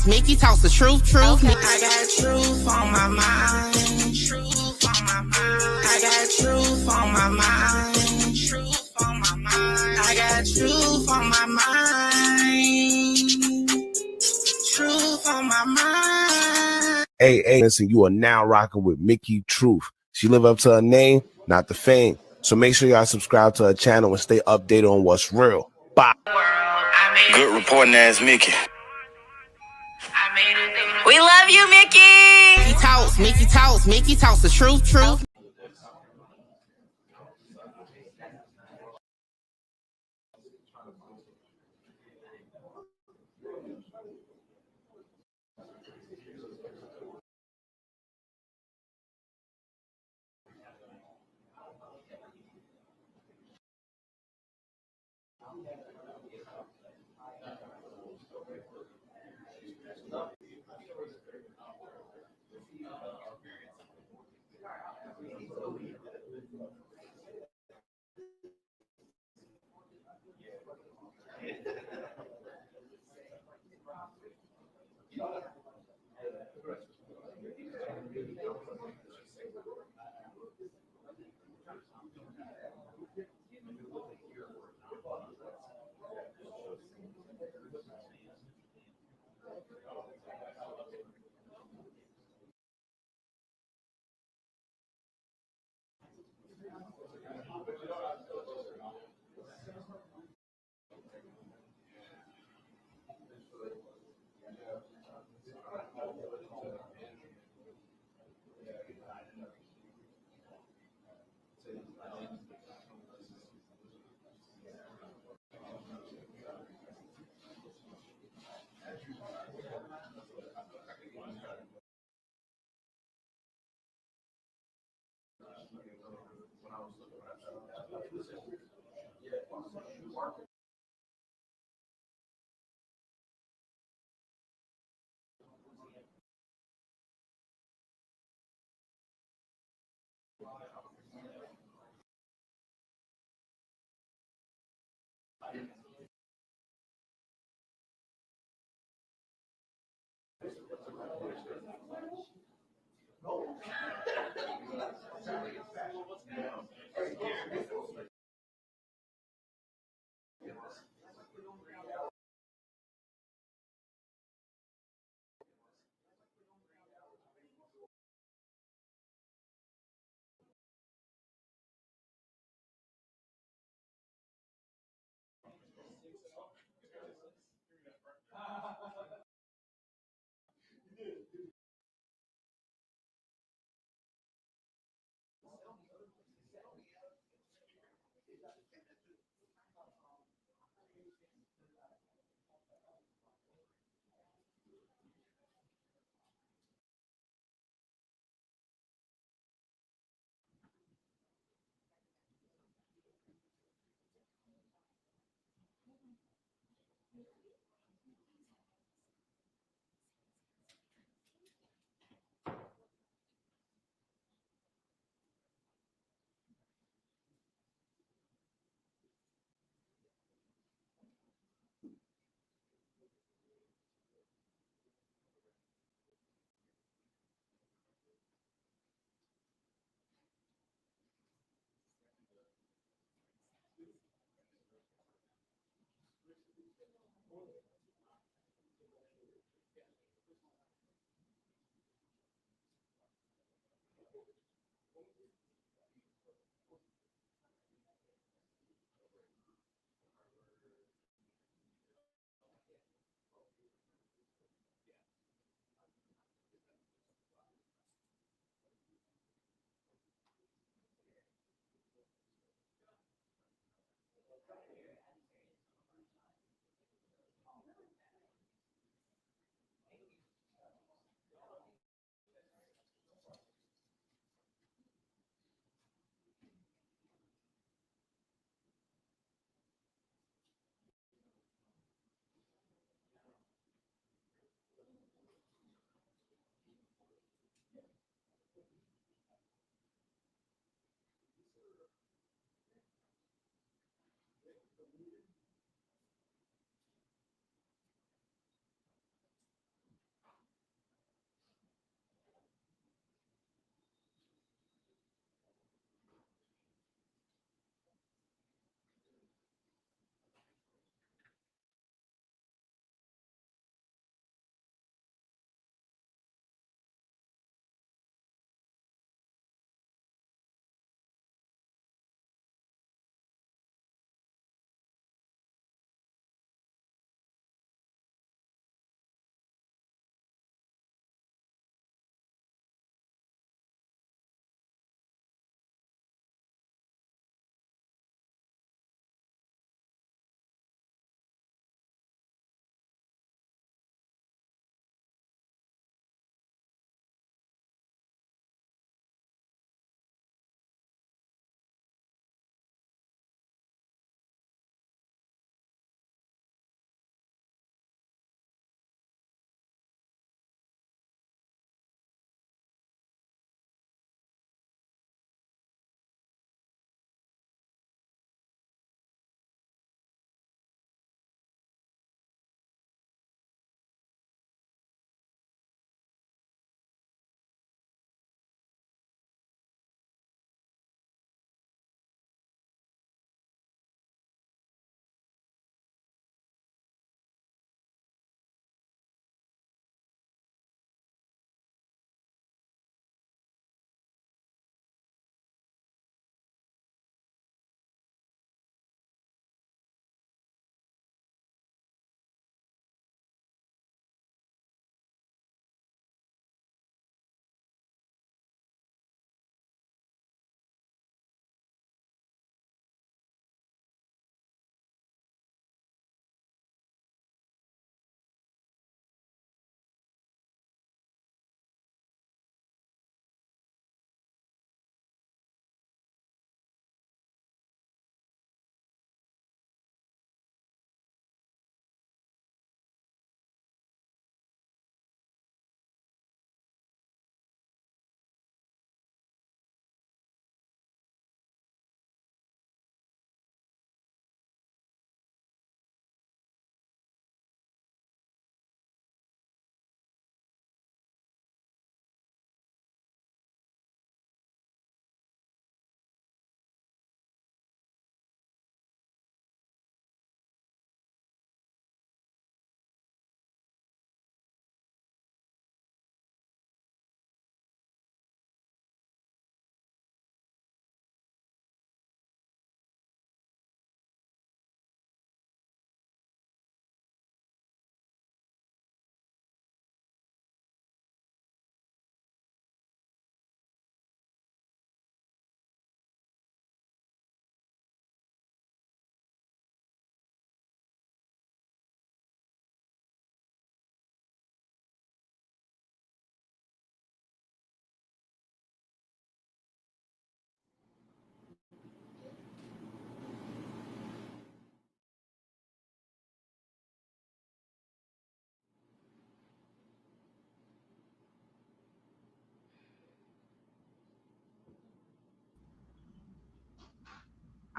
Mickey talks the truth. Okay. I got truth on my mind. Truth on my mind. I got truth on my mind. Truth on my mind. I got truth on my mind. Truth on my mind. Hey, listen, you are now rocking with Mickey Truth. She live up to her name, not the fame. So make sure y'all subscribe to her channel and stay updated on what's real. Bye. Good reporting ass Mickey. We love you, Mickey. Mickey talks the truth.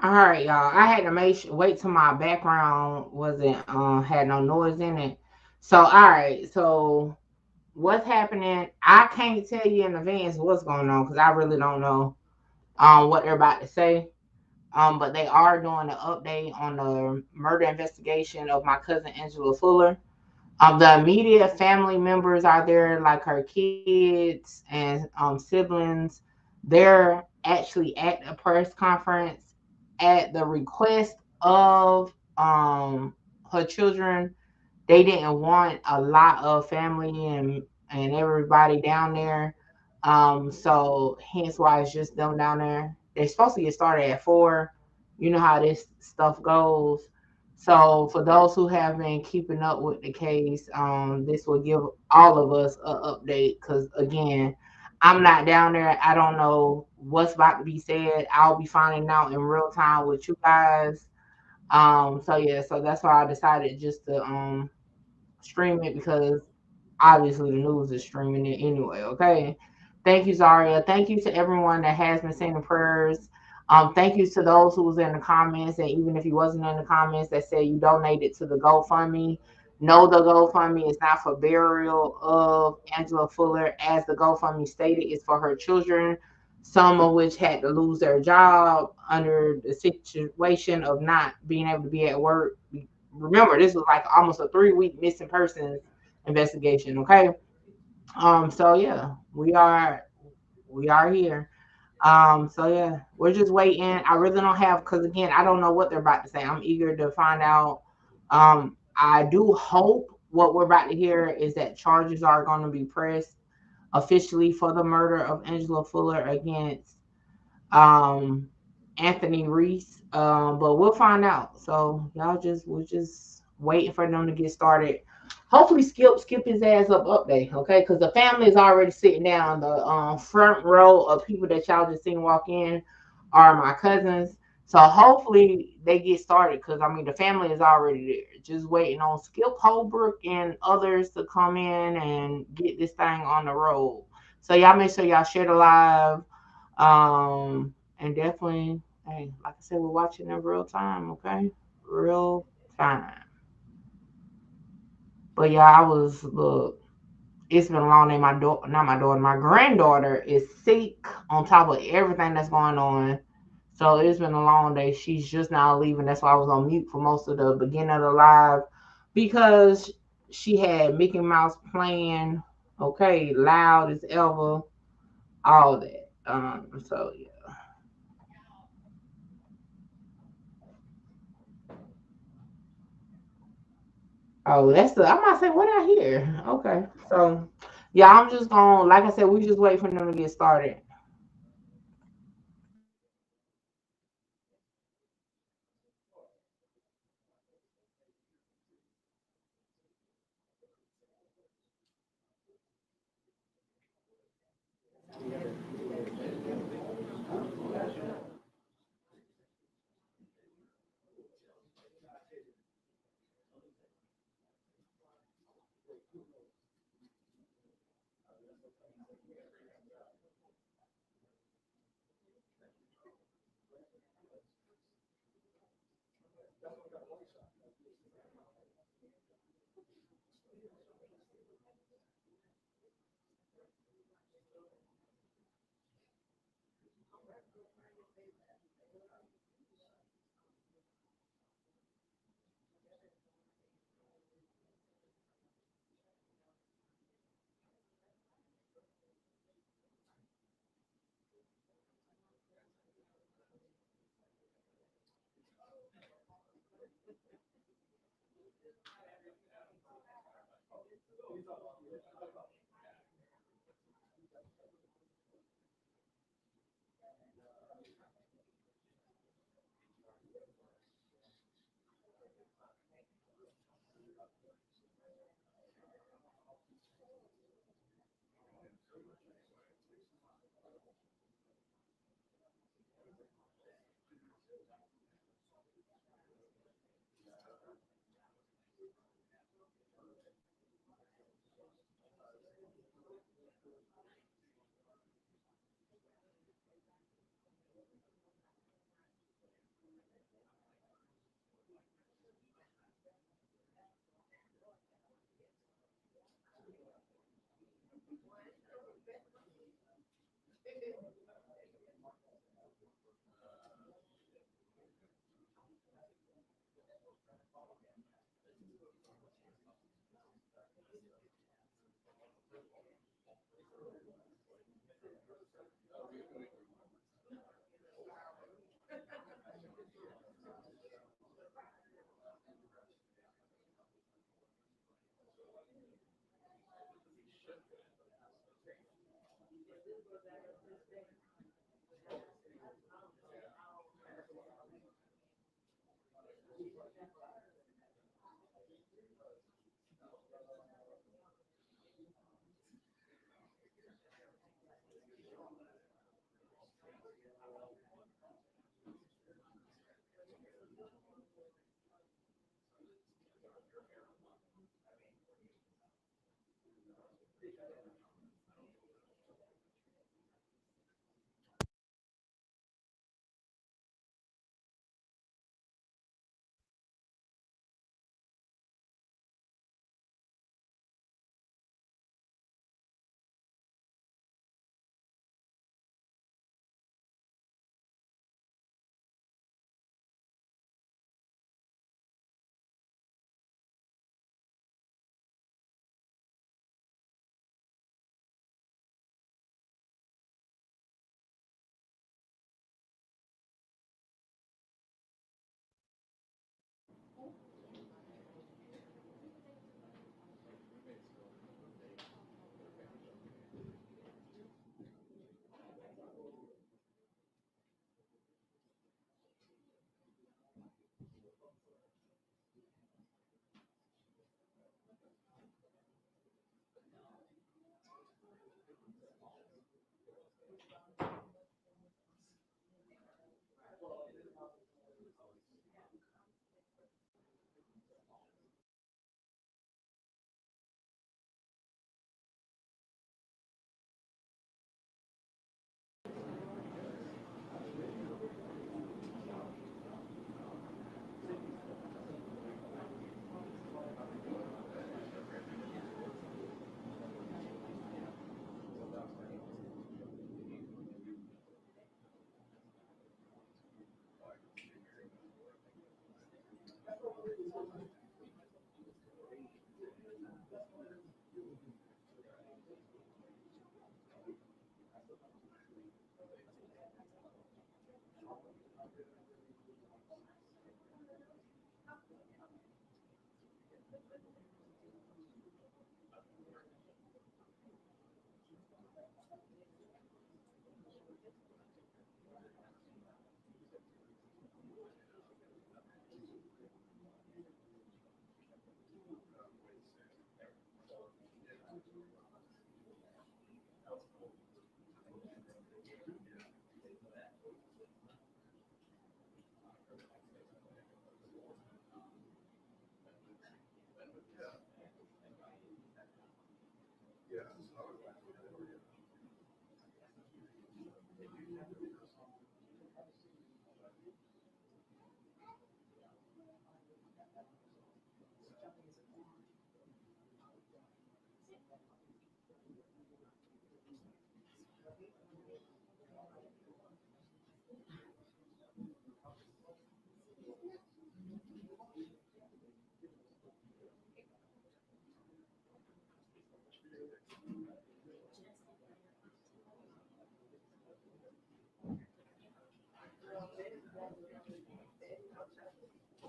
All right, y'all. I had to wait till my background wasn't had no noise in it. So all right, so what's happening? I can't tell you in advance what's going on because I really don't know what they're about to say. But they are doing an update on the murder investigation of my cousin Angela Fuller. The immediate family members are there, like her kids and siblings. They're actually at a press conference at the request of her children. They didn't want a lot of family and everybody down there. So hence why it's just them down there. They're supposed to get started at 4. You know how this stuff goes. So for those who have been keeping up with the case, this will give all of us an update because again, I'm not down there. I don't know what's about to be said. I'll be finding out in real time with you guys. So yeah, so that's why I decided just to stream it because obviously the news is streaming it anyway. Okay. Thank you, Zaria. Thank you to everyone that has been sending prayers. Thank you to those who was in the comments, and even if you wasn't in the comments, that said you donated to the GoFundMe. No, the GoFundMe is not for burial of Angela Fuller, as the GoFundMe stated, it's for her children, some of which had to lose their job under the situation of not being able to be at work. Remember, this was like almost a 3-week missing persons investigation. Okay. So yeah, we are here. So yeah, we're just waiting. I really don't have because again, I don't know what they're about to say. I'm eager to find out. I do hope what we're about to hear is that charges are going to be pressed officially for the murder of Angela Fuller against um Anthony Reese. But we'll find out. So y'all we're just waiting for them to get started. Hopefully skip his ass up there, okay? Because the family is already sitting down. The front row of people that y'all just seen walk in are my cousins. So hopefully they get started because I mean the family is already there. Just waiting on Skip Holbrook and others to come in and get this thing on the road. So y'all make sure y'all share the live. And definitely, hey, like I said, we're watching in real time, okay? Real time. But yeah, look, it's been a long day. Not my daughter, my granddaughter is sick on top of everything that's going on. So it's been a long day. She's just now leaving. That's why I was on mute for most of the beginning of the live because she had Mickey Mouse playing, okay, loud as ever, all that. So yeah. Oh, I'm not saying what I hear. Okay. So yeah, I'm just going like I said, we just wait for them to get started.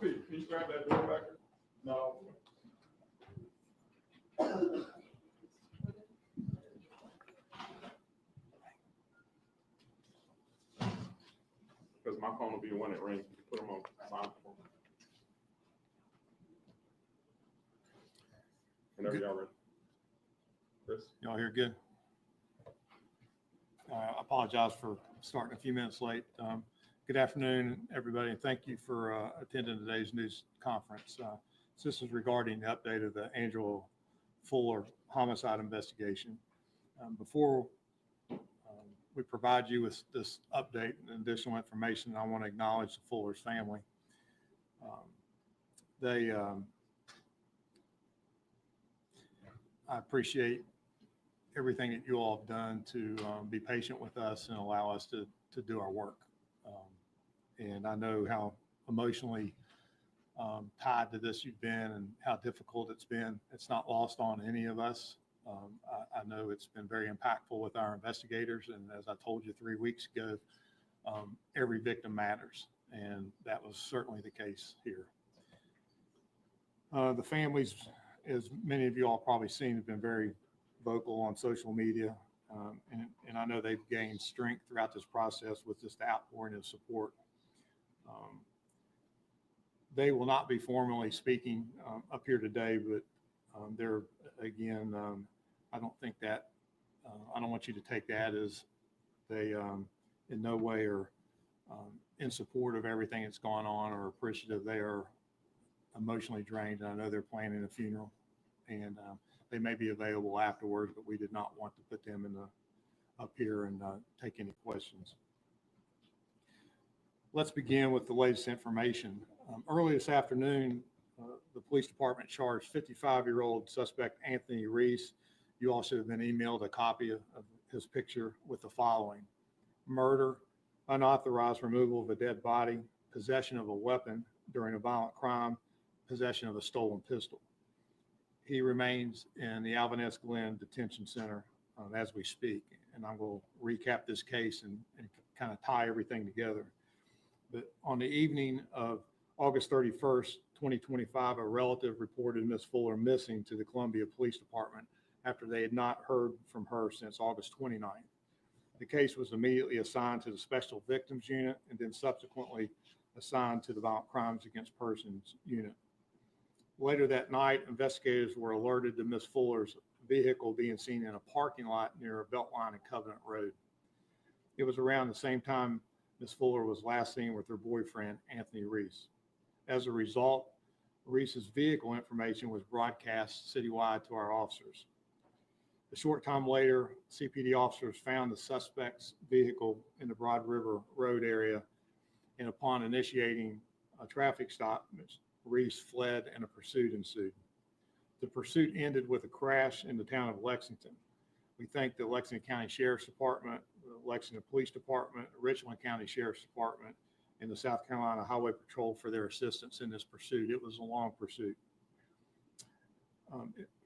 Can you grab that door back? No. Because my phone will be the one that rings. You put them on silent. Whenever y'all ready. Chris? Y'all hear good? I apologize for starting a few minutes late. Good afternoon, everybody, and thank you for attending today's news conference. This is regarding the update of the Angela Fuller homicide investigation. Before we provide you with this update and additional information, I want to acknowledge the Fuller's family. I appreciate everything that you all have done to be patient with us and allow us to do our work. And I know how emotionally tied to this you've been and how difficult it's been. It's not lost on any of us. I know it's been very impactful with our investigators. And as I told you 3 weeks ago, every victim matters. And that was certainly the case here. The families, as many of you all probably seen, have been very vocal on social media. And I know they've gained strength throughout this process with just the outpouring of support. They will not be formally speaking up here today, but they're, again, I don't think that, I don't want you to take that as they in no way are in support of everything that's gone on or appreciative. They are emotionally drained. And I know they're planning a funeral, and they may be available afterwards, but we did not want to put them in up here and take any questions. Let's begin with the latest information. Early this afternoon, the police department charged 55-year-old suspect Anthony Reese. You also have been emailed a copy of his picture with the following: murder, unauthorized removal of a dead body, possession of a weapon during a violent crime, possession of a stolen pistol. He remains in the Alviness Glen Detention Center as we speak. And I'm going to recap this case and kind of tie everything together. But on the evening of August 31st, 2025, a relative reported Ms. Fuller missing to the Columbia Police Department after they had not heard from her since August 29th. The case was immediately assigned to the Special Victims Unit and then subsequently assigned to the Violent Crimes Against Persons Unit. Later that night, investigators were alerted to Ms. Fuller's vehicle being seen in a parking lot near Beltline and Covenant Road. It was around the same time Ms. Fuller was last seen with her boyfriend, Anthony Reese. As a result, Reese's vehicle information was broadcast citywide to our officers. A short time later, CPD officers found the suspect's vehicle in the Broad River Road area, and upon initiating a traffic stop, Reese fled and a pursuit ensued. The pursuit ended with a crash in the town of Lexington. We thank the Lexington County Sheriff's Department, the Lexington Police Department, Richland County Sheriff's Department, and the South Carolina Highway Patrol for their assistance in this pursuit. It was a long pursuit.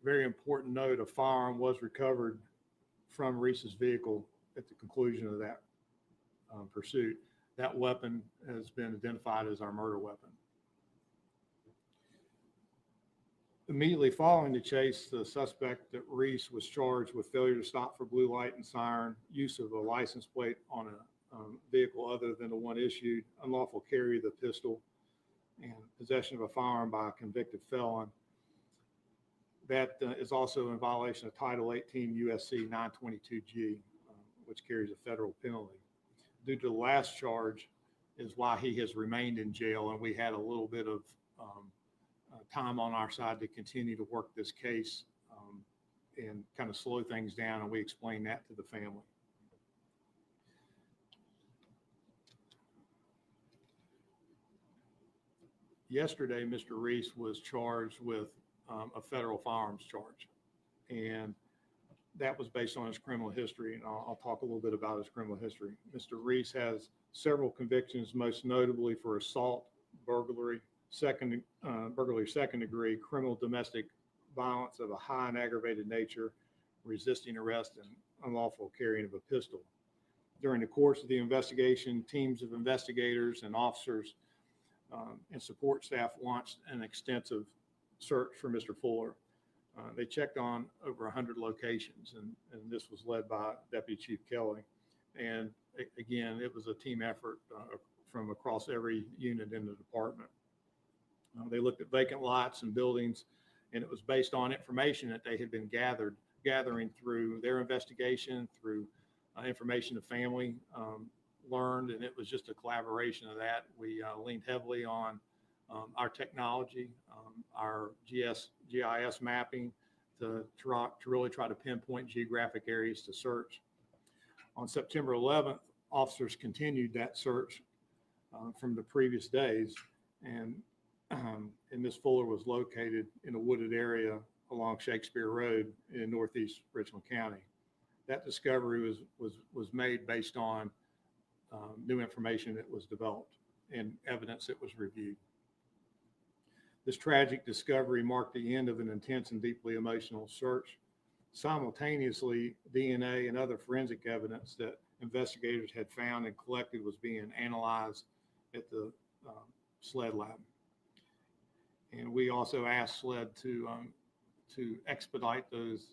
Very important note, a firearm was recovered from Reese's vehicle at the conclusion of that pursuit. That weapon has been identified as our murder weapon. Immediately following the chase, the suspect, Reese, was charged with failure to stop for blue light and siren, use of a license plate on a vehicle other than the one issued, unlawful carry of the pistol, and possession of a firearm by a convicted felon. That is also in violation of Title 18 USC 922G, which carries a federal penalty. Due to the last charge is why he has remained in jail, and we had a little bit of time on our side to continue to work this case and kind of slow things down, and we explained that to the family. Yesterday, Mr. Reese was charged with a federal firearms charge, and that was based on his criminal history, and I'll talk a little bit about his criminal history. Mr. Reese has several convictions, most notably for assault, burglary, second degree, criminal domestic violence of a high and aggravated nature, resisting arrest, and unlawful carrying of a pistol. During the course of the investigation, teams of investigators and officers and support staff launched an extensive search for Mr. Fuller. They checked on over 100 locations, and this was led by Deputy Chief Kelly. And again, it was a team effort from across every unit in the department. They looked at vacant lots and buildings, and it was based on information that they had been gathering through their investigation, through information the family learned, and it was just a collaboration of that. We leaned heavily on our technology, our GIS mapping to really try to pinpoint geographic areas to search. On September 11th, officers continued that search from the previous days, and Ms. Fuller was located in a wooded area along Shakespeare Road in northeast Richland County. that discovery was made based on new information that was developed and evidence that was reviewed. This tragic discovery marked the end of an intense and deeply emotional search. Simultaneously, DNA and other forensic evidence that investigators had found and collected was being analyzed at the SLED lab. And we also asked SLED to expedite those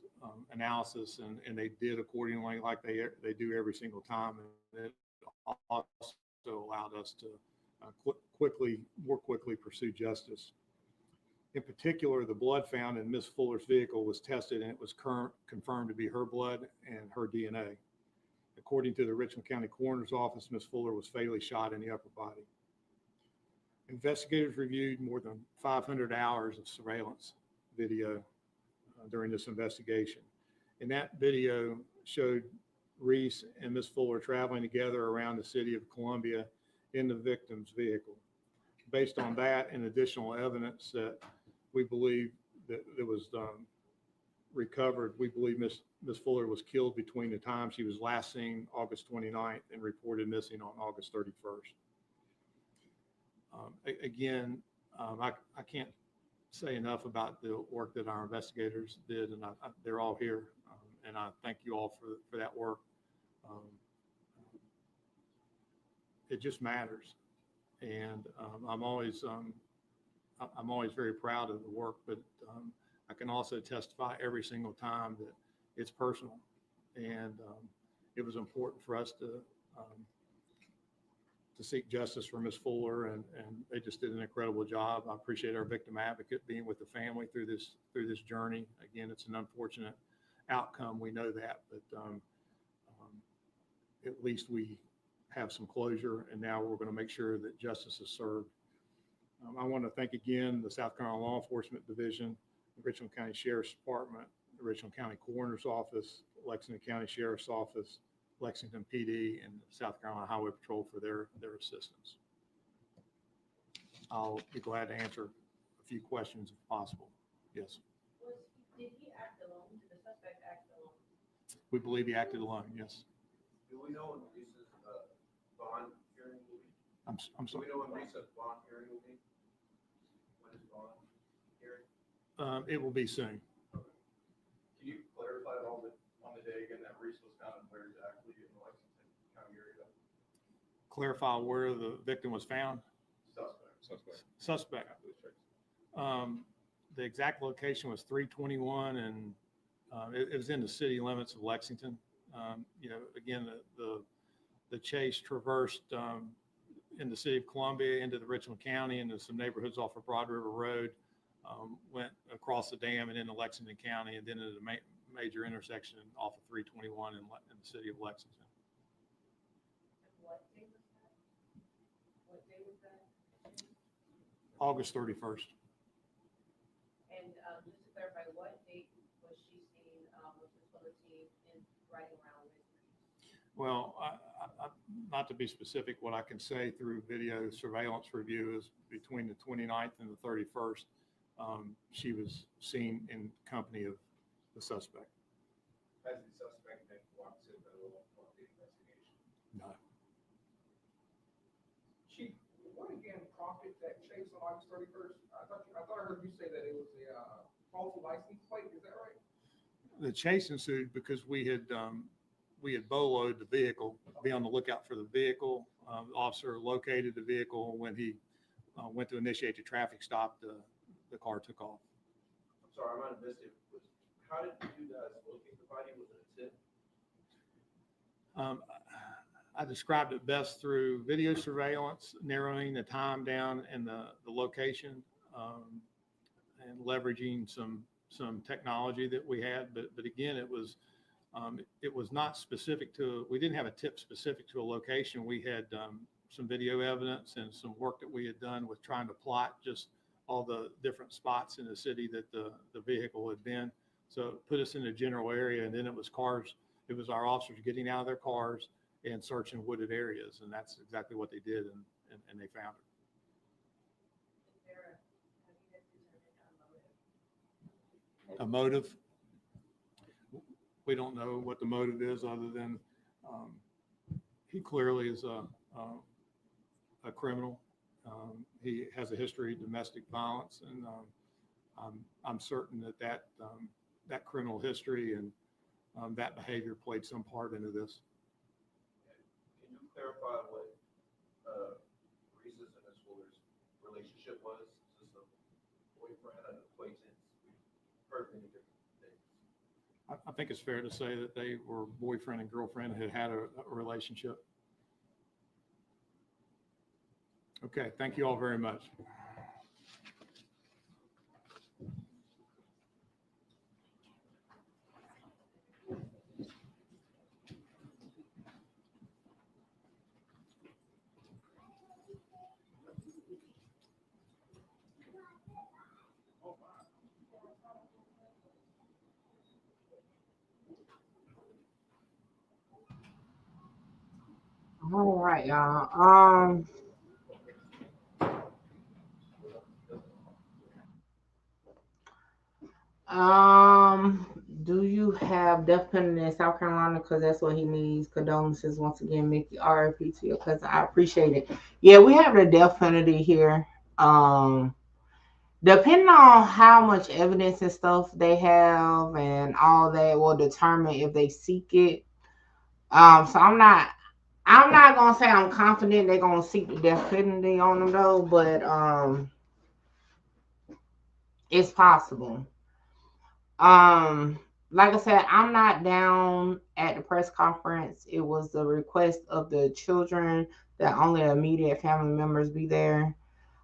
analysis, and they did accordingly, like they do every single time. And it also allowed us to more quickly pursue justice. In particular, the blood found in Ms. Fuller's vehicle was tested, and it was confirmed to be her blood and her DNA. According to the Richland County Coroner's Office, Ms. Fuller was fatally shot in the upper body. Investigators reviewed more than 500 hours of surveillance video during this investigation. And that video showed Reese and Ms. Fuller traveling together around the city of Columbia in the victim's vehicle. Based on that and additional evidence that we believe that it was recovered, we believe Ms. Fuller was killed between the time she was last seen August 29th and reported missing on August 31st. Again, I can't say enough about the work that our investigators did, and they're all here, and I thank you all for that work. It just matters, and I'm always very proud of the work, but I can also testify every single time that it's personal, and it was important for us to seek justice for Ms. Fuller, and they just did an incredible job. I appreciate our victim advocate being with the family through this journey. Again, it's an unfortunate outcome. We know that, but at least we have some closure, and now we're going to make sure that justice is served. I want to thank again the South Carolina Law Enforcement Division, the Richland County Sheriff's Department, the Richland County Coroner's Office, Lexington County Sheriff's Office, Lexington PD, and South Carolina Highway Patrol for their assistance. I'll be glad to answer a few questions if possible. Yes. Did he act alone? Did the suspect act alone? We believe he acted alone. Yes. Do we know when Reese's bond hearing will be? I'm Do sorry. we know when Reese's bond hearing will be? When is bond hearing? It will be soon. Can you clarify it on the day again that Reese was found and where exactly in the Lexington County area? Clarify where the victim was found. Suspect. The exact location was 321, and it was in the city limits of Lexington. Again, the chase traversed in the city of Columbia into the Richland County, into some neighborhoods off of Broad River Road, went across the dam and into Lexington County, and then into the major intersection off of 321 in the city of Lexington. And what day was that? What day was that? August 31st. And just to clarify, what date was she seen with Ms. Fuller's team in riding around with Reese? Well, not to be specific, what I can say through video surveillance review is between the 29th and the 31st, she was seen in company of the suspect. Has the suspect been cooperative at all on the investigation? No. Chief, what again prompted that chase on August 31st? I thought I heard you say that it was a faulty license plate. Is that right? The chase ensued because we had boloed the vehicle, be on the lookout for the vehicle. The officer located the vehicle. When he went to initiate the traffic stop, the car took off. I'm sorry, I might have missed it. How did you guys locate the body? Was it a tip? I described it best through video surveillance, narrowing the time down and the location, and leveraging some technology that we had. But again, it was not specific to, we didn't have a tip specific to a location. We had some video evidence and some work that we had done with trying to plot just all the different spots in the city that the vehicle had been. So it put us in a general area, and then it was our officers getting out of their cars and searching wooded areas. And that's exactly what they did. And they found her. Have you guys determined a motive? A motive? we don't know what the motive is, other than he clearly is a criminal. He has a history of domestic violence, and I'm certain that criminal history and that behavior played some part into this. Can you clarify what Reese's and Miss Fuller's relationship was? Is this a boyfriend, an acquaintance? We've heard many different things. I think it's fair to say that they were boyfriend and girlfriend, had a relationship. Okay, thank you all very much. All right, y'all. Do you have death penalty in South Carolina? Because that's what he needs. Condolences once again, Mickey. RIP to your cousin. I appreciate it. Yeah, we have the death penalty here. Depending on how much evidence and stuff they have and all that will determine if they seek it. So I'm not gonna say I'm confident they're gonna seek the death penalty on them though, but it's possible. Like I said, I'm not down at the press conference. It was the request of the children that only immediate family members be there.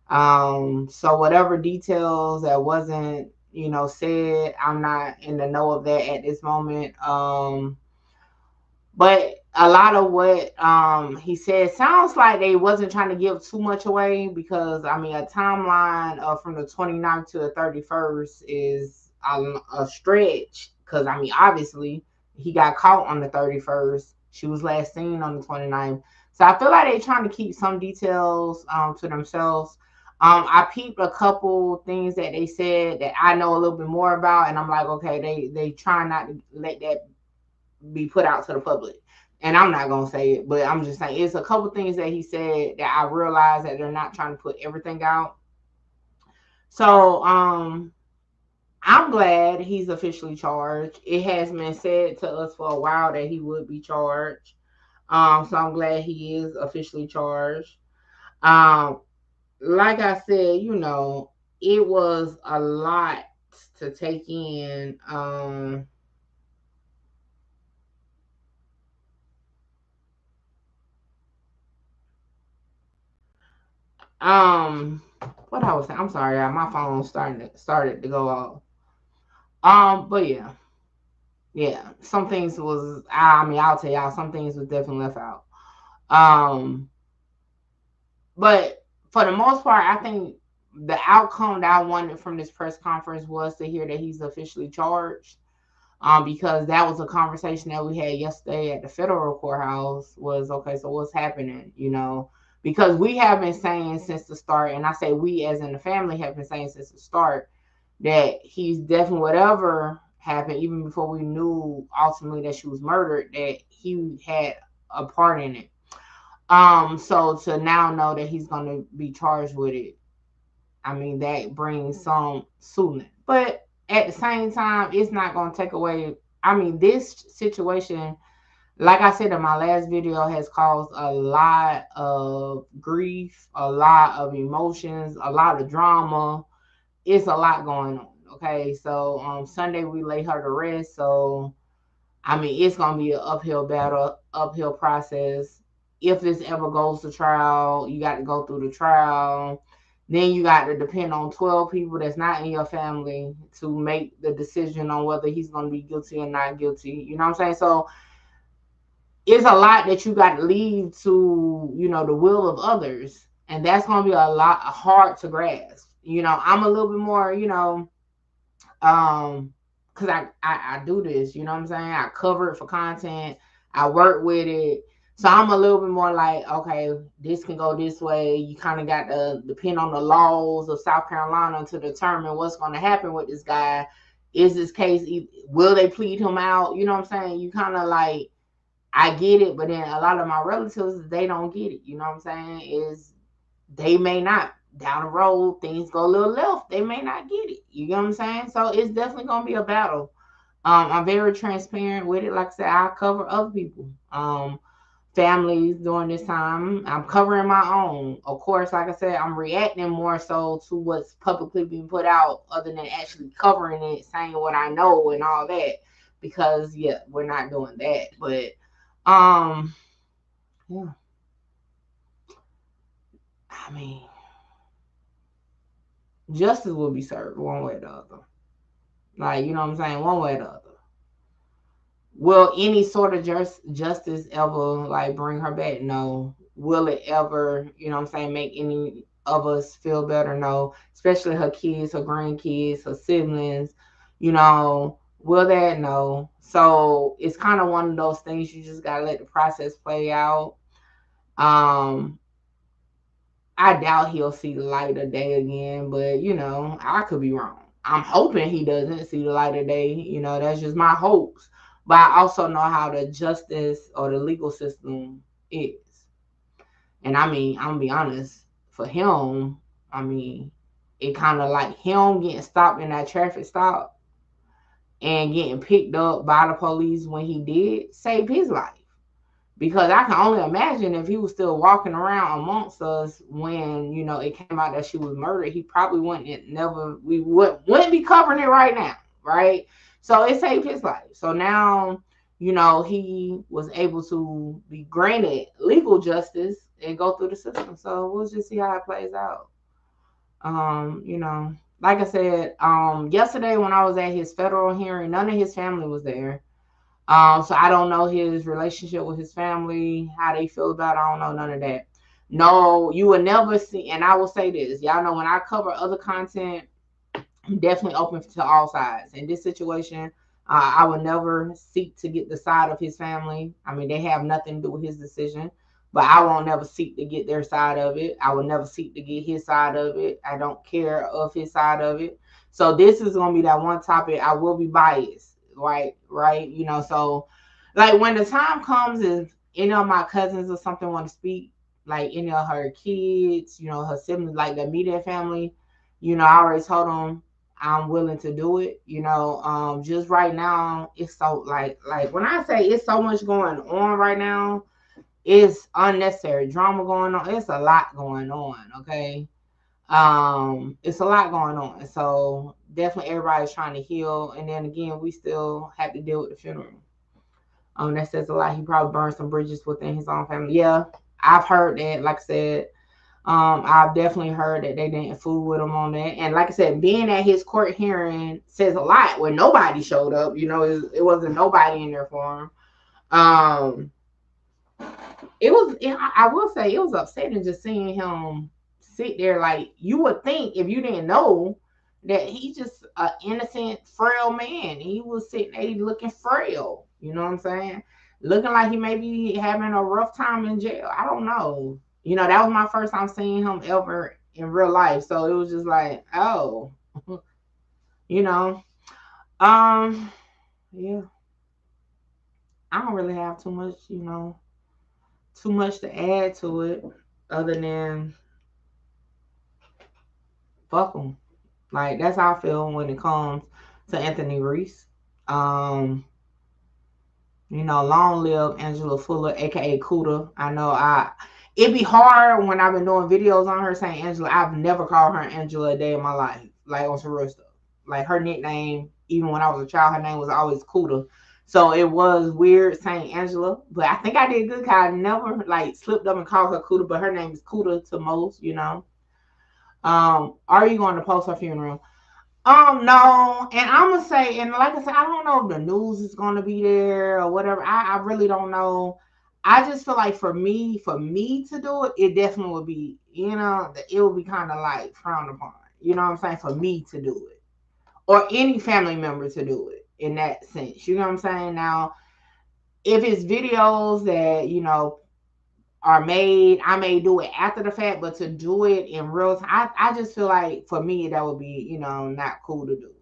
So whatever details that wasn't, said, I'm not in the know of that at this moment. But a lot of what he said sounds like they wasn't trying to give too much away, because a timeline from the 29th to the 31st is a stretch, because obviously he got caught on the 31st. She was last seen on the 29th. So I feel like they're trying to keep some details to themselves. I peeped a couple things that they said that I know a little bit more about, and I'm like, okay, they try not to let that be put out to the public. And I'm not gonna say it, but I'm just saying it's a couple things that he said that I realized that they're not trying to put everything out. So I'm glad he's officially charged. It has been said to us for a while that he would be charged. So I'm glad he is officially charged. Like I said, it was a lot to take in. What I was saying, I'm sorry, my phone started to go off. But yeah, some things was, I'll tell y'all, some things was definitely left out. But for the most part, I think the outcome that I wanted from this press conference was to hear that he's officially charged. Because that was a conversation that we had yesterday at the federal courthouse, was, okay, so what's happening, because we have been saying since the start, and I say we as in the family have been saying since the start, that he's definitely, whatever happened, even before we knew ultimately that she was murdered, that he had a part in it. So to now know that he's going to be charged with it, that brings some soothing. But at the same time, it's not going to take away, this situation, like I said in my last video, has caused a lot of grief, a lot of emotions, a lot of drama. It's a lot going on. Okay, so Sunday we lay her to rest. So it's gonna be an uphill battle, uphill process. If this ever goes to trial, you got to go through the trial. Then you got to depend on 12 people that's not in your family to make the decision on whether he's gonna be guilty or not guilty. You know what I'm saying? So it's a lot that you got to leave to, the will of others. And that's going to be a lot hard to grasp. I'm a little bit more, because I do this, you know what I'm saying? I cover it for content. I work with it. So I'm a little bit more like, okay, this can go this way. You kind of got to depend on the laws of South Carolina to determine what's going to happen with this guy. is this case, will they plead him out? You know what I'm saying? You kind of like, I get it, but then a lot of my relatives, they don't get it. You know what I'm saying? Is they may not. Down the road, things go a little left. They may not get it. You get what I'm saying? So it's definitely gonna be a battle. I'm very transparent with it. Like I said, I cover other people, families during this time. I'm covering my own. Of course, like I said, I'm reacting more so to what's publicly being put out, other than actually covering it, saying what I know and all that. Because yeah, we're not doing that. But yeah. I mean, justice will be served one way or the other. Like, you know what I'm saying? One way or the other. Will any sort of justice ever like bring her back? No. Will it ever, you know what I'm saying, make any of us feel better? No. Especially her kids, her grandkids, her siblings, you know, will that? No. So it's kind of one of those things you just gotta let the process play out. I doubt he'll see the light of day again, but you know, I could be wrong. I'm hoping he doesn't see the light of day. You know, that's just my hopes. But I also know how the justice or the legal system is. And I mean, I'm gonna be honest, for him, I mean, it kind of like him getting stopped in that traffic stop and getting picked up by the police when he did saved his life. Because I can only imagine if he was still walking around amongst us when, you know, it came out that she was murdered, he probably we wouldn't be covering it right now, right? So it saved his life. So now, you know, he was able to be granted legal justice and go through the system. So we'll just see how it plays out. You know, like I said, yesterday when I was at his federal hearing, none of his family was there. So I don't know his relationship with his family, how they feel about it. I don't know none of that. No, you will never see, and I will say this, y'all know when I cover other content, I'm definitely open to all sides. In this situation, I will never seek to get the side of his family. I mean, they have nothing to do with his decision, but I won't never seek to get their side of it. I will never seek to get his side of it. I don't care of his side of it. So this is going to be that one topic I will be biased. Right. You know, so like when the time comes, if any of my cousins or something want to speak, like any of her kids, you know, her siblings, like the immediate family, you know, I already told them I'm willing to do it. You know, just right now, it's so like when I say it's so much going on right now, it's unnecessary drama going on. It's a lot going on. Okay. It's a lot going on. So definitely everybody's trying to heal. And then again, we still have to deal with the funeral. That says a lot. He probably burned some bridges within his own family. Yeah, I've heard that. Like I said, I've definitely heard that they didn't fool with him on that. And like I said, being at his court hearing says a lot when nobody showed up. You know, it wasn't nobody in there for him. I will say it was upsetting just seeing him sit there. Like, you would think if you didn't know that he's just an innocent, frail man. He was sitting there looking frail. You know what I'm saying? Looking like he may be having a rough time in jail. I don't know. You know, that was my first time seeing him ever in real life. So it was just like, oh, you know. Yeah. I don't really have too much, you know, too much to add to it other than fuck them. Like, that's how I feel when it comes to Anthony Reese. You know, long live Angela Fuller, aka Kuda. I know it'd be hard when I've been doing videos on her saying Angela. I've never called her Angela a day in my life, like on some real stuff. Like, her nickname, even when I was a child, her name was always Kuda. So it was weird saying Angela, but I think I did good because I never like slipped up and called her Kuda, but her name is Kuda to most, you know. Are you going to post her funeral? No, and I'm gonna say, and like I said, I don't know if the news is gonna be there or whatever. I really don't know. I just feel like for me to do it, it definitely would be, you know, it would be kind of like frowned upon. You know what I'm saying? For me to do it, or any family member to do it in that sense. You know what I'm saying? Now, if it's videos that, you know, are made, I may do it after the fact, but to do it in real time, I just feel like for me that would be, you know, not cool to do.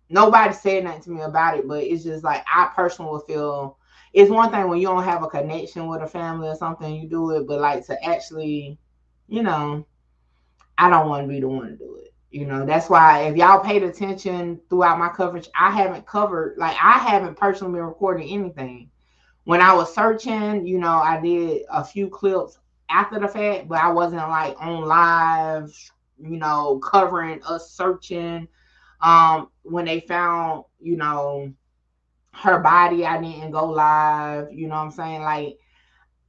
nobody said nothing to me about it, but it's just like I personally would feel it's one thing when you don't have a connection with a family or something, you do it, but like to actually, you know, I don't want to be the one to do it. You know, that's why if y'all paid attention throughout my coverage, I haven't personally been recording anything. When I was searching, you know, I did a few clips after the fact, but I wasn't like on live, you know, covering us searching. When they found, you know, her body, I didn't go live, you know what I'm saying? Like,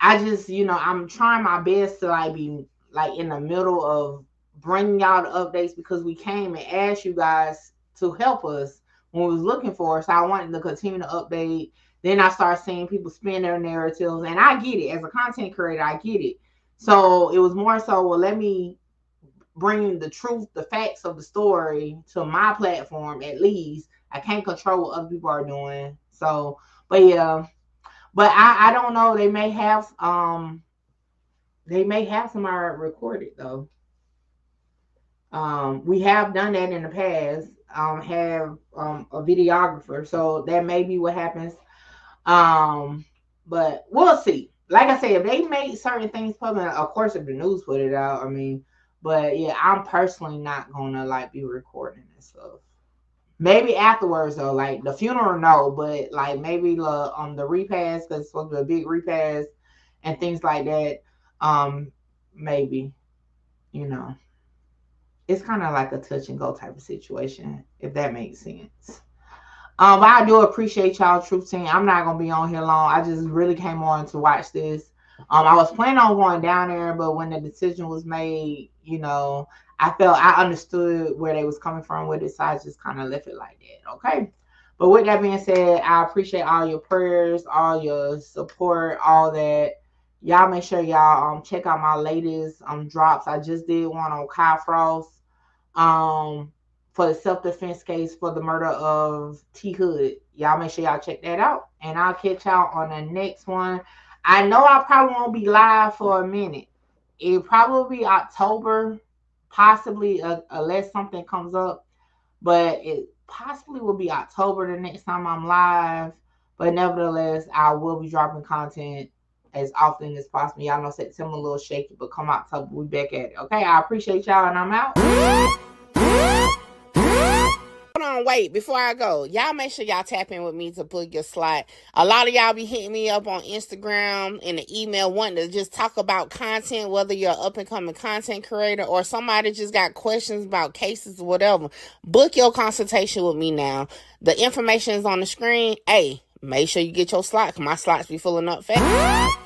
I just, you know, I'm trying my best to like be like in the middle of bringing y'all the updates because we came and asked you guys to help us when we was looking for us. So I wanted to continue to update. Then I started seeing people spin their narratives, and I get it as a content creator. I get it. So it was more so, well, let me bring the truth, the facts of the story to my platform at least. I can't control what other people are doing. So, but yeah, but I don't know. They may have somebody recorded though. We have done that in the past. Have a videographer, so that may be what happens. But we'll see. Like I said, if they make certain things public, of course, if the news put it out, I mean, but yeah, I'm personally not gonna like be recording and stuff. Maybe afterwards though, like the funeral, no, but like maybe the repast, because it's supposed to be a big repast and things like that. Maybe, you know, it's kind of like a touch and go type of situation, if that makes sense. But I do appreciate y'all, Truth Team. I'm not gonna be on here long. I just really came on to watch this. I was planning on going down there, but when the decision was made, you know, I understood where they was coming from with it, so I just kind of left it like that. Okay. But with that being said, I appreciate all your prayers, all your support, all that. Y'all make sure y'all check out my latest drops. I just did one on Kyle Frost for the self-defense case for the murder of T Hood. Y'all make sure y'all check that out, and I'll catch y'all on the next one. I know I probably won't be live for a minute. It'll probably be October, possibly unless something comes up, but it possibly will be October the next time I'm live. But nevertheless, I will be dropping content as often as possible. Y'all know September a little shaky, but come October, we back at it. Okay, I appreciate y'all, and I'm out. Hold on, wait, before I go, y'all make sure y'all tap in with me to book your slot. A lot of y'all be hitting me up on Instagram and the email wanting to just talk about content, whether you're an up-and-coming content creator or somebody just got questions about cases or whatever. Book your consultation with me now. The information is on the screen. Hey, make sure you get your slot, because my slots be filling up fast.